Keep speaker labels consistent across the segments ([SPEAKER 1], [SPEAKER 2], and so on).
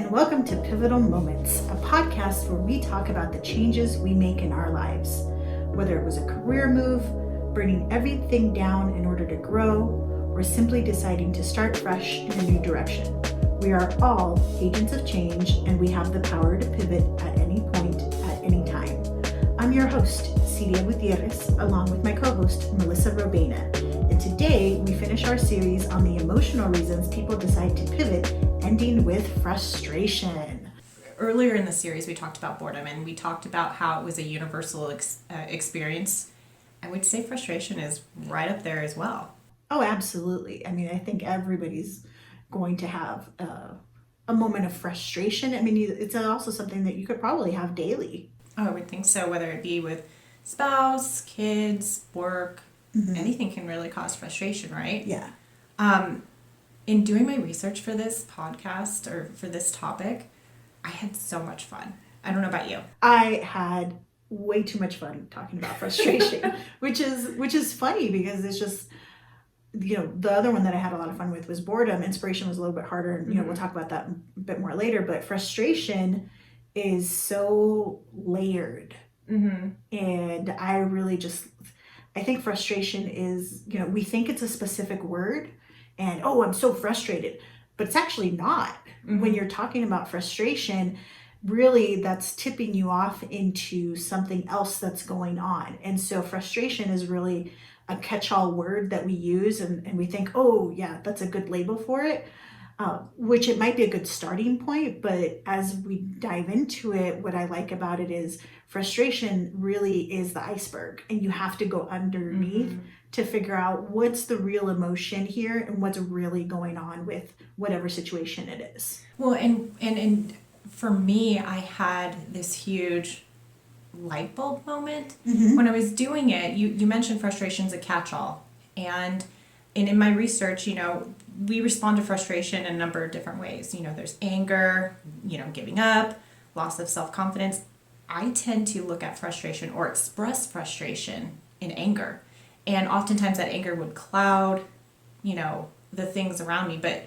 [SPEAKER 1] and welcome to Pivotal Moments, a podcast where we talk about the changes we make in our lives. Whether it was a career move, burning everything down in order to grow, or simply deciding to start fresh in a new direction. We are all agents of change, and we have the power to pivot at any point, at any time. I'm your host, Siria and along with my co-host, Melissa Robena. And today, we finish our series on the emotional reasons people decide to pivot, ending with frustration.
[SPEAKER 2] Earlier in the series, we talked about boredom, and we talked about how it was a universal experience. I would say frustration is right up there as well.
[SPEAKER 1] Oh, absolutely. I mean, I think everybody's going to have a moment of frustration. I mean, it's also something that you could probably have daily.
[SPEAKER 2] Oh, I would think so, whether it be with spouse, kids, work, anything can really cause frustration, right?
[SPEAKER 1] Yeah.
[SPEAKER 2] In doing my research for this podcast or for this topic, I had so much fun. I don't know about you.
[SPEAKER 1] I had way too much fun talking about frustration, which is funny because it's just, the other one that I had a lot of fun with was boredom. Inspiration was a little bit harder, and we'll talk about that a bit more later, but frustration is so layered. And I think frustration is, we think it's a specific word and, oh, I'm so frustrated, but it's actually not. When you're talking about frustration, really that's tipping you off into something else that's going on. And so frustration is really a catch-all word that we use and we think, oh yeah, that's a good label for it, which it might be a good starting point. But as we dive into it, what I like about it is frustration really is the iceberg, and you have to go underneath to figure out what's the real emotion here and what's really going on with whatever situation it is.
[SPEAKER 2] Well, and for me, I had this huge light bulb moment when I was doing it. You mentioned frustration is a catch-all, and in my research, we respond to frustration in a number of different ways. There's anger, giving up, loss of self-confidence. I tend to look at frustration or express frustration in anger, and oftentimes that anger would cloud, the things around me. But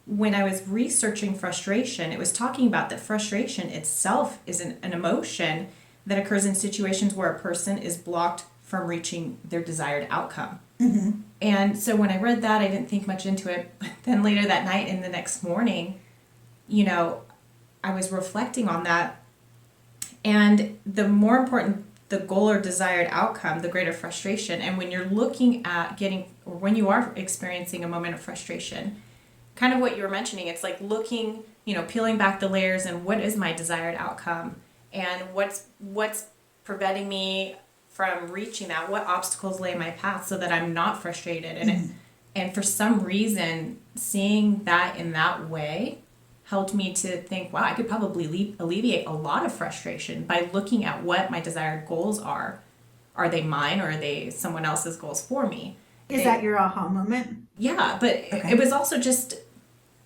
[SPEAKER 2] when I was researching frustration, it was talking about that frustration itself is an emotion that occurs in situations where a person is blocked from reaching their desired outcome. And so when I read that, I didn't think much into it. But then later that night and the next morning, I was reflecting on that. And the more important the goal or desired outcome, the greater frustration. And when you're looking at when you are experiencing a moment of frustration, kind of what you were mentioning, it's like looking, peeling back the layers and what is my desired outcome and what's preventing me from reaching that, what obstacles lay in my path so that I'm not frustrated. And for some reason, seeing that in that way helped me to think, wow, I could probably alleviate a lot of frustration by looking at what my desired goals are. Are they mine, or are they someone else's goals for me?
[SPEAKER 1] Is that your aha moment?
[SPEAKER 2] Yeah, but It was also just,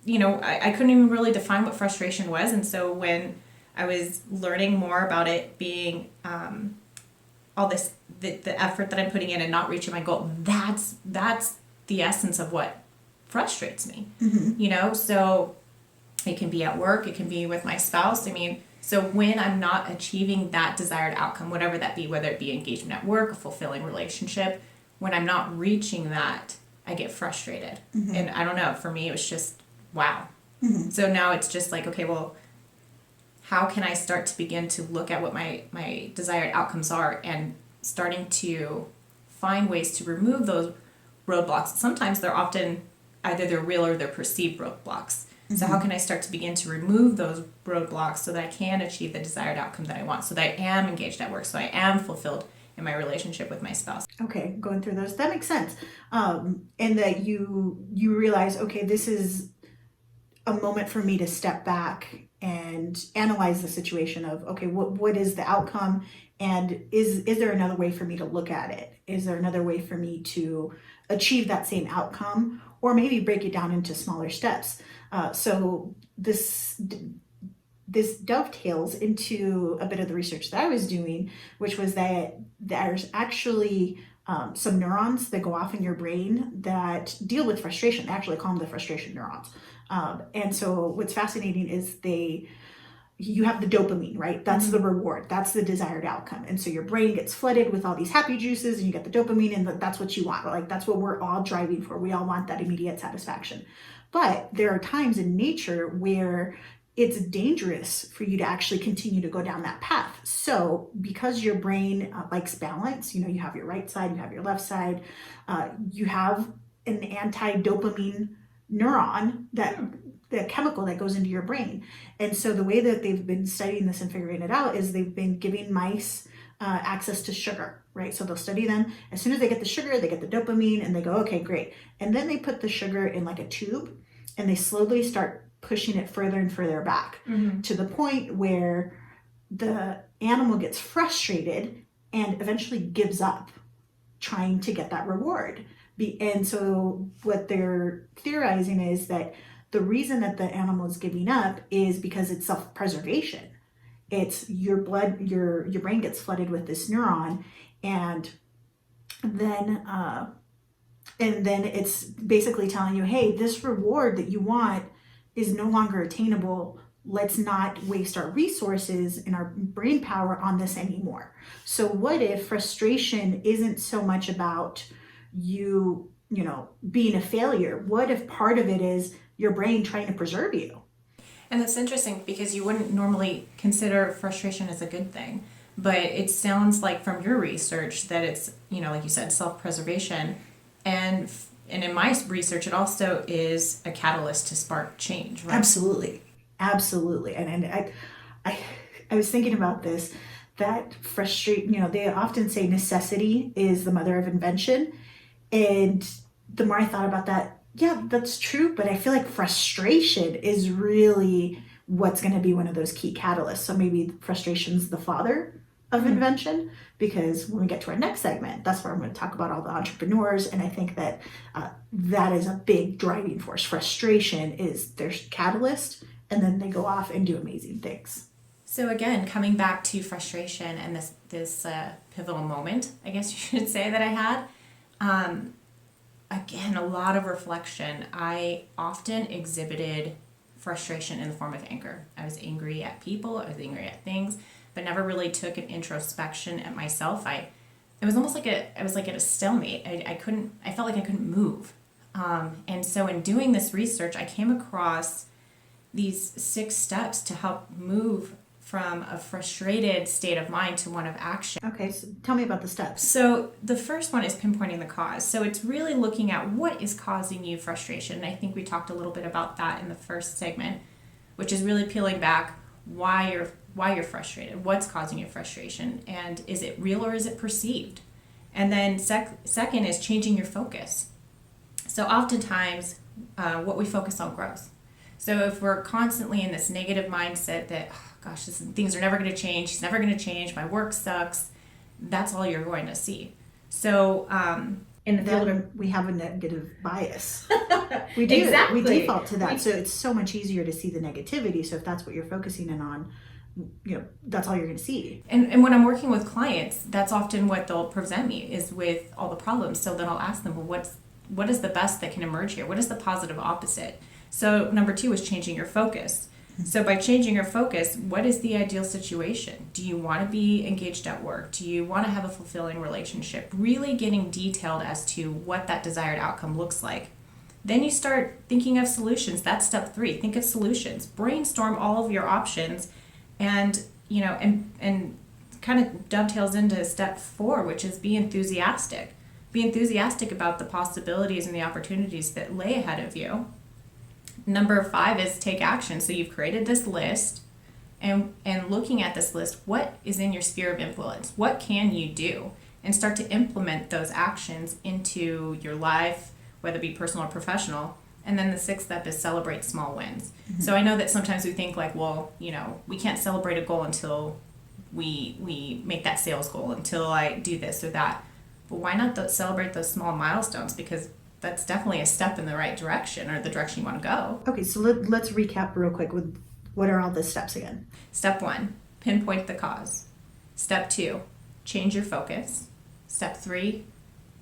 [SPEAKER 2] I couldn't even really define what frustration was. And so when I was learning more about it being all this, the effort that I'm putting in and not reaching my goal, that's the essence of what frustrates me. So it can be at work, it can be with my spouse. So when I'm not achieving that desired outcome, whatever that be, whether it be engagement at work, a fulfilling relationship, when I'm not reaching that, I get frustrated. And I don't know, for me, it was just, wow. So now it's just like, okay, well, how can I start to begin to look at what my desired outcomes are and starting to find ways to remove those roadblocks. Sometimes either they're real or they're perceived roadblocks. So how can I start to begin to remove those roadblocks so that I can achieve the desired outcome that I want, so that I am engaged at work, so I am fulfilled in my relationship with my spouse.
[SPEAKER 1] Okay, going through those, that makes sense. And that you realize, okay, this is a moment for me to step back and analyze the situation of, okay, what is the outcome, and is there another way for me to look at it? Is there another way for me to achieve that same outcome, or maybe break it down into smaller steps? So this dovetails into a bit of the research that I was doing, which was that there's actually some neurons that go off in your brain that deal with frustration. They actually call them the frustration neurons. And so what's fascinating is you have the dopamine, right? That's the reward. That's the desired outcome. And so your brain gets flooded with all these happy juices and you get the dopamine and that's what you want. Like that's what we're all driving for. We all want that immediate satisfaction. But there are times in nature where it's dangerous for you to actually continue to go down that path. So because your brain likes balance, you have your right side, you have your left side, you have an anti-dopamine neuron, the chemical that goes into your brain. And so the way that they've been studying this and figuring it out is they've been giving mice access to sugar, right? So they'll study them. As soon as they get the sugar, they get the dopamine and they go, okay, great. And then they put the sugar in like a tube and they slowly start pushing it further and further back to the point where the animal gets frustrated and eventually gives up trying to get that reward. And so what they're theorizing is that the reason that the animal is giving up is because it's self-preservation. It's your brain gets flooded with this neuron, and then it's basically telling you, hey, this reward that you want is no longer attainable. Let's not waste our resources and our brain power on this anymore. So what if frustration isn't so much about you being a failure? What if part of it is your brain trying to preserve you?
[SPEAKER 2] And that's interesting because you wouldn't normally consider frustration as a good thing, but it sounds like from your research that it's, like you said, self-preservation. And in my research, it also is a catalyst to spark change, right?
[SPEAKER 1] Absolutely. And I was thinking about this, that they often say necessity is the mother of invention. And the more I thought about that, yeah, that's true. But I feel like frustration is really what's going to be one of those key catalysts. So maybe frustration's the father of invention, because when we get to our next segment, that's where I'm going to talk about all the entrepreneurs. And I think that that is a big driving force. Frustration is their catalyst, and then they go off and do amazing things.
[SPEAKER 2] So again, coming back to frustration and this pivotal moment, I guess you should say, that I had, again, a lot of reflection. I often exhibited frustration in the form of anger. I was angry at people, I was angry at things, but never really took an introspection at myself. It was almost like I was like at a stalemate. I felt like I couldn't move. And so in doing this research, I came across these 6 steps to help move from a frustrated state of mind to one of action.
[SPEAKER 1] Okay, so tell me about the steps.
[SPEAKER 2] So the first one is pinpointing the cause. So it's really looking at what is causing you frustration. And I think we talked a little bit about that in the first segment, which is really peeling back why you're frustrated, what's causing you frustration, and is it real or is it perceived? And then second is changing your focus. So oftentimes what we focus on grows. So if we're constantly in this negative mindset that, oh, gosh, things are never going to change, he's never going to change, my work sucks, that's all you're going to see. So in the field,
[SPEAKER 1] we have a negative bias. We do.
[SPEAKER 2] Exactly.
[SPEAKER 1] We default to that. So it's so much easier to see the negativity. So if that's what you're focusing in on, that's all you're going to see.
[SPEAKER 2] And when I'm working with clients, that's often what they'll present me is with all the problems. So then I'll ask them, well, what is the best that can emerge here? What is the positive opposite? So number 2 is changing your focus. So by changing your focus, what is the ideal situation? Do you want to be engaged at work? Do you want to have a fulfilling relationship? Really getting detailed as to what that desired outcome looks like. Then you start thinking of solutions. That's step 3. Think of solutions. Brainstorm all of your options, and and kind of dovetails into step 4, which is be enthusiastic. Be enthusiastic about the possibilities and the opportunities that lay ahead of you. Number 5 is take action. So you've created this list, and looking at this list, what is in your sphere of influence? What can you do? And start to implement those actions into your life, whether it be personal or professional. And then the 6th step is celebrate small wins. Mm-hmm. So I know that sometimes we think like, well, we can't celebrate a goal until we make that sales goal, until I do this or that. But why not celebrate those small milestones? Because that's definitely a step in the right direction, or the direction you want to go.
[SPEAKER 1] Okay, so let's recap real quick with what are all the steps again?
[SPEAKER 2] Step 1, pinpoint the cause. Step 2, change your focus. Step 3,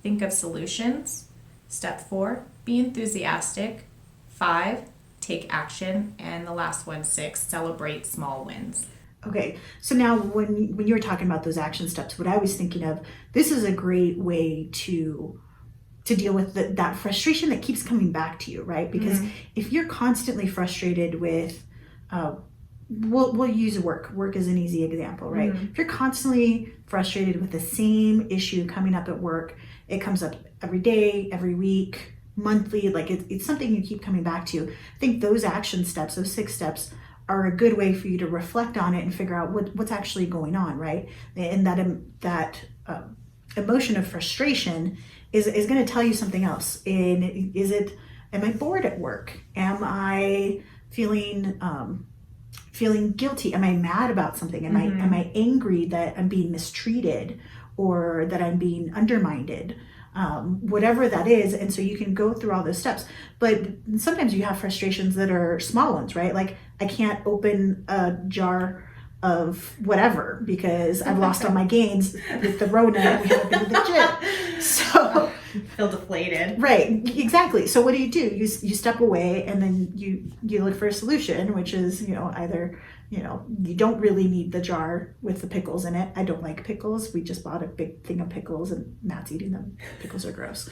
[SPEAKER 2] think of solutions. Step 4, be enthusiastic. 5, take action. And the last one, 6, celebrate small wins.
[SPEAKER 1] Okay, so now when you were talking about those action steps, what I was thinking of, this is a great way to deal with that frustration that keeps coming back to you, right? Because if you're constantly frustrated with, we'll use work. Work is an easy example, right? If you're constantly frustrated with the same issue coming up at work, it comes up every day, every week, monthly, like it's something you keep coming back to. I think those action steps, those 6 steps, are a good way for you to reflect on it and figure out what's actually going on, right? And that emotion of frustration is going to tell you something else. And am I bored at work? Am I feeling guilty? Am I mad about something? Am I angry that I'm being mistreated or that I'm being undermined? Whatever that is. And so you can go through all those steps, but sometimes you have frustrations that are small ones, right? Like I can't open a jar of whatever because I've lost all my gains with the Rona and we haven't been to the gym. So
[SPEAKER 2] feel deflated.
[SPEAKER 1] Right, exactly. So what do? You step away and then you look for a solution, which is, either, you don't really need the jar with the pickles in it. I don't like pickles. We just bought a big thing of pickles and Matt's eating them. Pickles are gross.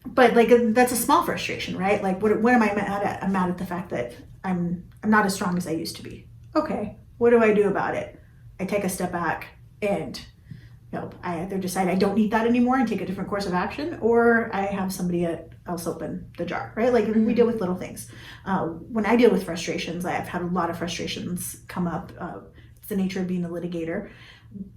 [SPEAKER 1] But like that's a small frustration, right? Like what am I mad at? I'm mad at the fact that I'm not as strong as I used to be. Okay, what do I do about it? I take a step back and I either decide I don't need that anymore and take a different course of action, or I have somebody else open the jar, right? Like we deal with little things. When I deal with frustrations, I've had a lot of frustrations come up. It's the nature of being a litigator.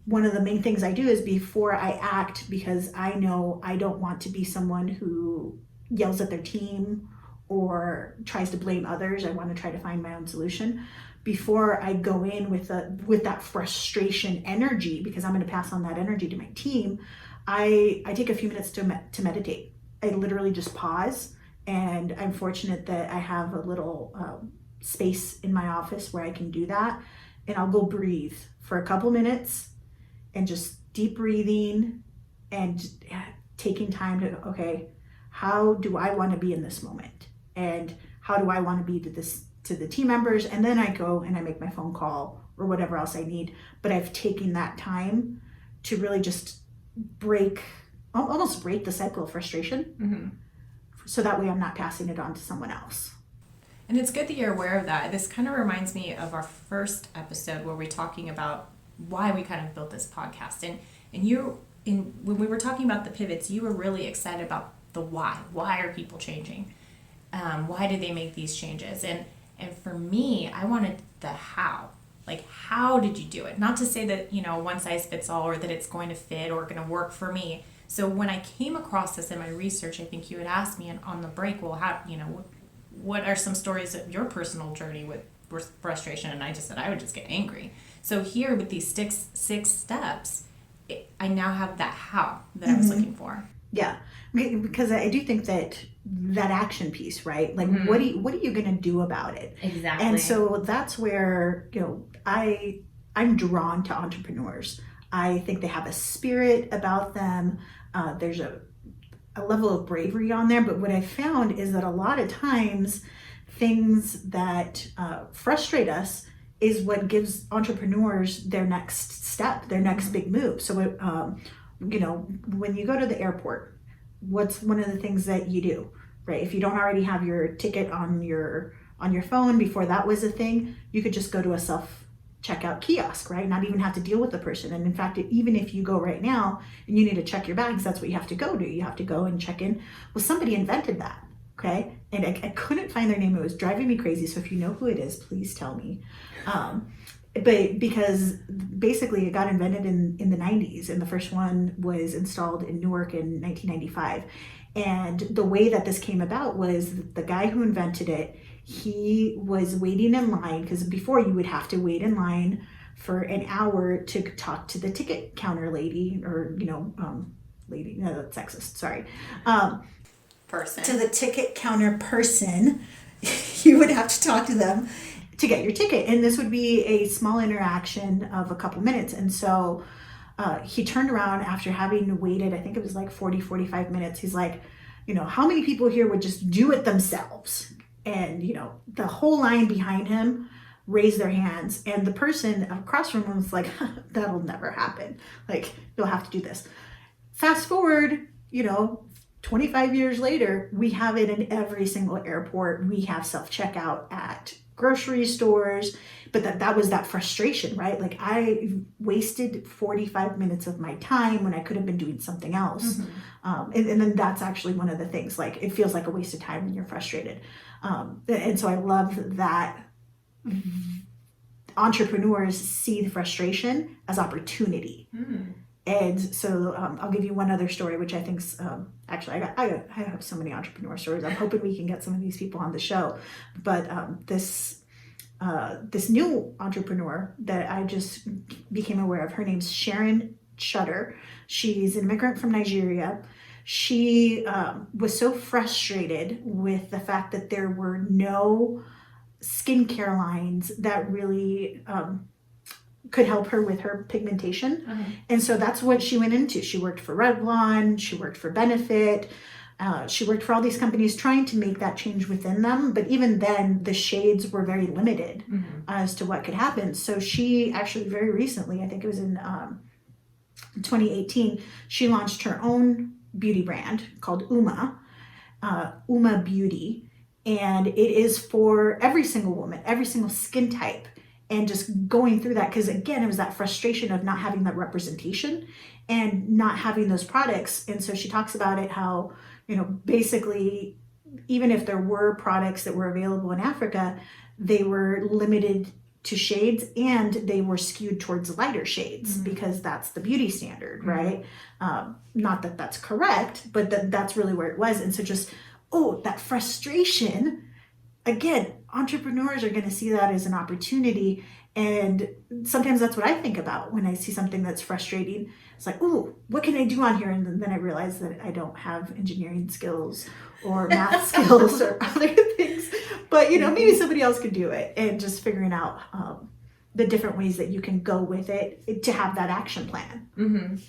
[SPEAKER 1] One of the main things I do is before I act, because I know I don't want to be someone who yells at their team or tries to blame others. I want to try to find my own solution. Before I go in with that frustration energy, because I'm going to pass on that energy to my team, I take a few minutes to meditate. I literally just pause, and I'm fortunate that I have a little space in my office where I can do that, and I'll go breathe for a couple minutes and just deep breathing and taking time to, okay, how do I want to be in this moment? And how do I want to be to the team members? And then I go and I make my phone call or whatever else I need. But I've taken that time to really just almost break the cycle of frustration. So that way I'm not passing it on to someone else.
[SPEAKER 2] And it's good that you're aware of that. This kind of reminds me of our first episode where we're talking about why we kind of built this podcast. And when we were talking about the pivots, you were really excited about the why. Why are people changing? Why did they make these changes? And for me, I wanted the how. Like, how did you do it? Not to say that, one size fits all or that it's going to fit or going to work for me. So when I came across this in my research, I think you had asked me on the break, well, how, what are some stories of your personal journey with frustration? And I just said I would just get angry. So here with these six steps, I now have that how that I was looking for.
[SPEAKER 1] Yeah, because I do think that action piece, right? Like, what are you going to do about it?
[SPEAKER 2] Exactly.
[SPEAKER 1] And so that's where, I'm drawn to entrepreneurs. I think they have a spirit about them. There's a level of bravery on there. But what I found is that a lot of times things that frustrate us is what gives entrepreneurs their next step, their next big move. So, when you go to the airport, what's one of the things that you do, right? If you don't already have your ticket on your phone, before that was a thing, you could just go to a self-checkout kiosk, right? Not even have to deal with the person. And in fact, even if you go right now and you need to check your bags, that's what you have to go do. You have to go and check in. Well, somebody invented that, okay? And I couldn't find their name. It was driving me crazy. So if you know who it is, please tell me. But because basically it got invented in the 90s, and the first one was installed in Newark in 1995. And the way that this came about was the guy who invented it, he was waiting in line, because before you would have to wait in line for an hour to talk to the ticket counter lady, or, lady, no, that's sexist, sorry.
[SPEAKER 2] Person.
[SPEAKER 1] To the ticket counter person, you would have to talk to them to get your ticket. And this would be a small interaction of a couple minutes. And so he turned around after having waited, I think it was like 45 minutes. He's like, how many people here would just do it themselves? And, the whole line behind him raised their hands. And the person across from him was like, that'll never happen. Like, you'll have to do this. Fast forward, 25 years later, we have it in every single airport. We have self-checkout at grocery stores. But that was that frustration, right? Like, I wasted 45 minutes of my time when I could have been doing something else. And then that's actually one of the things, like, it feels like a waste of time when you're frustrated. And so I love that entrepreneurs see the frustration as opportunity. And so I'll give you one other story, which I think actually I have so many entrepreneur stories. I'm hoping we can get some of these people on the show. But this new entrepreneur that I just became aware of, her name's Sharon Shutter. She's an immigrant from Nigeria. She was so frustrated with the fact that there were no skincare lines that really could help her with her pigmentation. And so that's what she went into. She worked for Revlon, she worked for Benefit, she worked for all these companies trying to make that change within them. But even then, the shades were very limited as to what could happen. So she actually very recently, I think it was in 2018, she launched her own beauty brand called Uma Beauty. And it is for every single woman, every single skin type. And just going through that, because again, it was that frustration of not having that representation and not having those products. And so she talks about it, how, basically, even if there were products that were available in Africa, they were limited to shades and they were skewed towards lighter shades because that's the beauty standard, right? Not that that's correct, but that's really where it was. And so just, that frustration. Again, entrepreneurs are going to see that as an opportunity. And sometimes that's what I think about when I see something that's frustrating. It's like, what can I do on here? And then I realize that I don't have engineering skills or math skills or other things. But, maybe somebody else could do it. And just figuring out the different ways that you can go with it to have that action plan.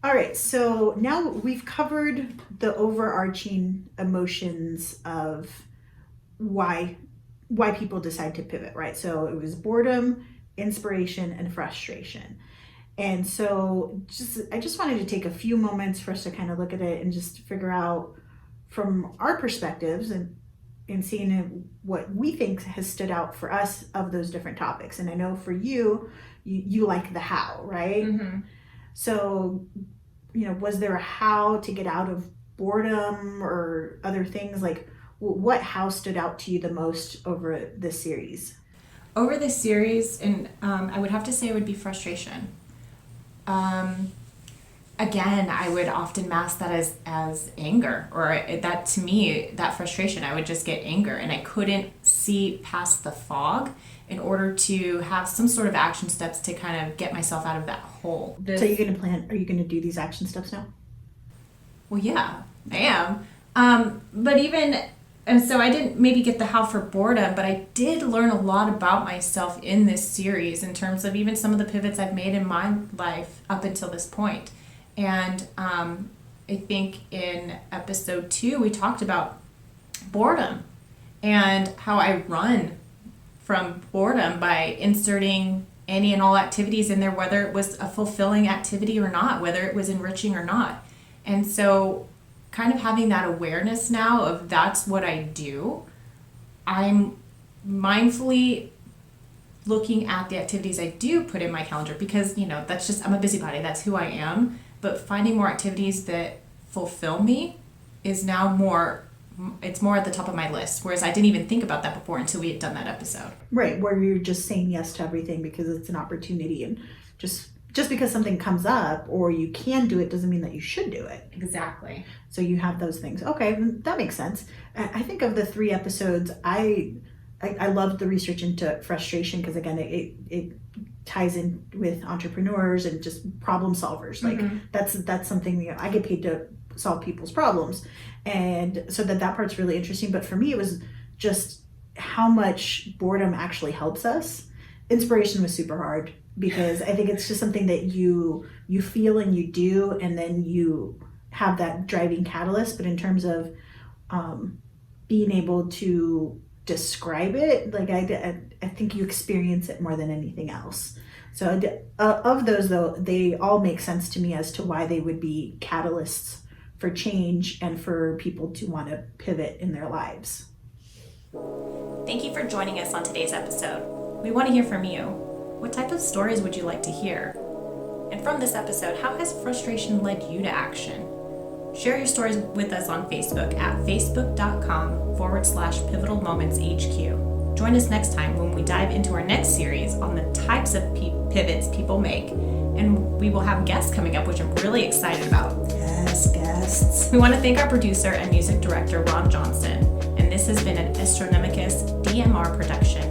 [SPEAKER 1] All right, so now we've covered the overarching emotions of why people decide to pivot, right? So it was boredom, inspiration, and frustration. And so I just wanted to take a few moments for us to kind of look at it and just figure out from our perspectives and seeing what we think has stood out for us of those different topics. And I know for you like the how, right? So, was there a how to get out of boredom or other things? Like, what how stood out to you the most over this series?
[SPEAKER 2] Over this series, and I would have to say it would be frustration. Again, I would often mask that as anger, or that to me, that frustration, I would just get anger and I couldn't see past the fog in order to have some sort of action steps to kind of get myself out of that hole.
[SPEAKER 1] So are you going to do these action steps now?
[SPEAKER 2] Well, yeah, I am. But even, and so I didn't maybe get the how for boredom, but I did learn a lot about myself in this series in terms of even some of the pivots I've made in my life up until this point. And I think in episode 2, we talked about boredom and how I run from boredom by inserting any and all activities in there, whether it was a fulfilling activity or not, whether it was enriching or not. And so kind of having that awareness now of that's what I do, I'm mindfully looking at the activities I do put in my calendar because, that's just, I'm a busybody, that's who I am. But finding more activities that fulfill me is now it's more at the top of my list, whereas I didn't even think about that before until we had done that episode.
[SPEAKER 1] Right, where you're just saying yes to everything because it's an opportunity, and just because something comes up or you can do it doesn't mean that you should do it.
[SPEAKER 2] Exactly.
[SPEAKER 1] So you have those things. Okay, that makes sense. I think of the 3 episodes, I loved the research into frustration because again, it ties in with entrepreneurs and just problem solvers. Like that's something I get paid to solve people's problems, and so that part's really interesting. But for me, it was just how much boredom actually helps us. Inspiration was super hard. because I think it's just something that you feel and you do, and then you have that driving catalyst. But in terms of being able to describe it, like I think you experience it more than anything else. So of those, though, they all make sense to me as to why they would be catalysts for change and for people to want to pivot in their lives.
[SPEAKER 2] Thank you for joining us on today's episode. We want to hear from you. What type of stories would you like to hear? And from this episode, how has frustration led you to action? Share your stories with us on Facebook at facebook.com/Pivotal Moments HQ. Join us next time when we dive into our next series on the types of pivots people make. And we will have guests coming up, which I'm really excited about.
[SPEAKER 1] Yes, guests.
[SPEAKER 2] We want to thank our producer and music director, Ron Johnson. And this has been an Astronomicus DMR production.